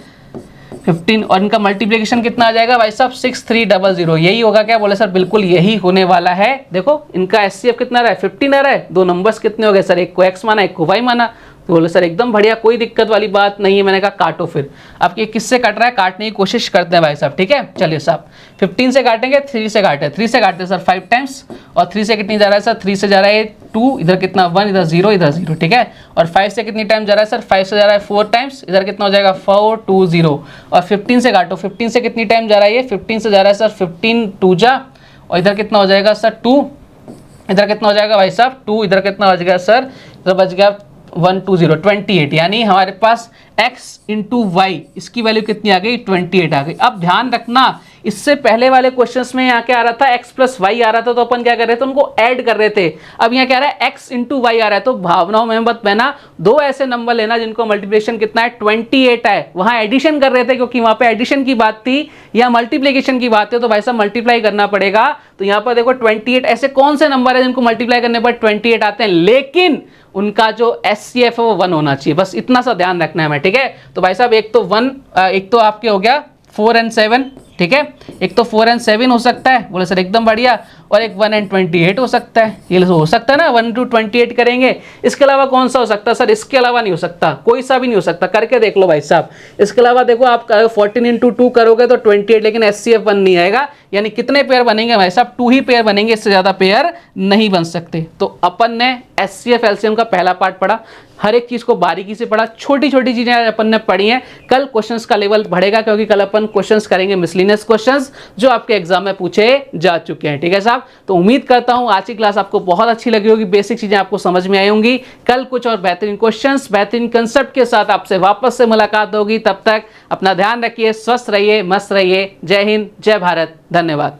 15 और इनका मल्टीप्लिकेशन कितना आ जाएगा भाई साहब 6300, यही होगा क्या, बोले सर बिल्कुल यही होने वाला है। देखो इनका एचसीएफ कितना रहा है 15 आ रहा है, दो नंबर्स कितने हो गए सर, एक को x माना एक को y माना, तो बोले सर एकदम बढ़िया, कोई दिक्कत वाली बात नहीं है। मैंने कहा काटो फिर, अब ये किससे कट रहा है काटने की कोशिश करते हैं भाई साहब, ठीक है। चलिए साहब 15 से काटेंगे, 3 से काटे, 3 से काटते सर 5 टाइम्स, और 3 से कितनी जा रहा है सर, 3 से जा रहा है 2, इधर कितना 1, इधर 0, इधर 0, ठीक है। और 5 से कितनी टाइम जा रहा है सर, 5 से जा रहा है 4 टाइम्स, इधर कितना हो जाएगा 4 2 0, और 15 से काटो, 15 से कितनी टाइम जा रहा है ये, 15 से जा रहा है सर 15 2 जा, और इधर कितना हो जाएगा सर 2, इधर कितना हो जाएगा भाई साहब 2, इधर कितना बच गया सर, इधर बच गया 120 28, यानी हमारे पास x इंटू वाई इसकी वैल्यू कितनी आ गई 28 आ गई। अब ध्यान रखना इससे पहले वाले क्वेश्चंस में यहाँ क्या आ रहा था x प्लस वाई आ रहा था, तो अपन क्या कर रहे थे उनको ऐड कर रहे थे। अब यहाँ क्या आ रहा है x इंटू वाई आ रहा है, तो भावनाओं में मत बहना, दो ऐसे नंबर लेना जिनको मल्टीप्लिकेशन कितना है 28 है, वहां एडिशन कर रहे थे क्योंकि वहां पे एडिशन की बात थी, या मल्टीप्लिकेशन की बात है, तो भाई साहब मल्टीप्लाई करना पड़ेगा। तो यहाँ पर देखो 28 ऐसे कौन से नंबर है जिनको मल्टीप्लाई करने पर 28 आते हैं, लेकिन उनका जो एचसीएफ है वो 1 होना चाहिए, बस इतना सा ध्यान रखना है हमें, ठीक है। तो भाई साहब एक तो आपके हो गया 4 एंड 7, ठीक है, एक तो 4 एंड 7 हो सकता है, बोले सर एकदम बढ़िया, और एक 1 एंड 28 हो सकता है, ये हो सकता है ना 1 to 28 करेंगे। इसके अलावा कौन सा हो सकता है सर, इसके अलावा नहीं हो सकता, कोई सा भी नहीं हो सकता, करके देख लो भाई साहब। इसके अलावा देखो आप 14 इंटू 2 करोगे तो 28, लेकिन एचसीएफ 1 नहीं आएगा, यानी कितने पेयर बनेंगे भाई साहब 2 ही पेयर बनेंगे, इससे ज्यादा पेयर नहीं बन सकते। तो अपन ने एचसीएफ एलसीएम का पहला पार्ट पढ़ा, हर एक चीज़ को बारीकी से पढ़ा, छोटी छोटी चीज़ें अपन ने पढ़ी हैं। कल क्वेश्चंस का लेवल बढ़ेगा क्योंकि कल अपन क्वेश्चंस करेंगे मिसलिनियस क्वेश्चंस जो आपके एग्जाम में पूछे जा चुके हैं। ठीक है साहब, तो उम्मीद करता हूं आज की क्लास आपको बहुत अच्छी लगी होगी, बेसिक चीज़ें आपको समझ में आई होंगी। कल कुछ और बेहतरीन क्वेश्चंस, बेहतरीन कंसेप्ट के साथ आपसे वापस से मुलाकात होगी। तब तक अपना ध्यान रखिए, स्वस्थ रहिए, मस्त रहिए। जय हिंद, जय भारत, धन्यवाद।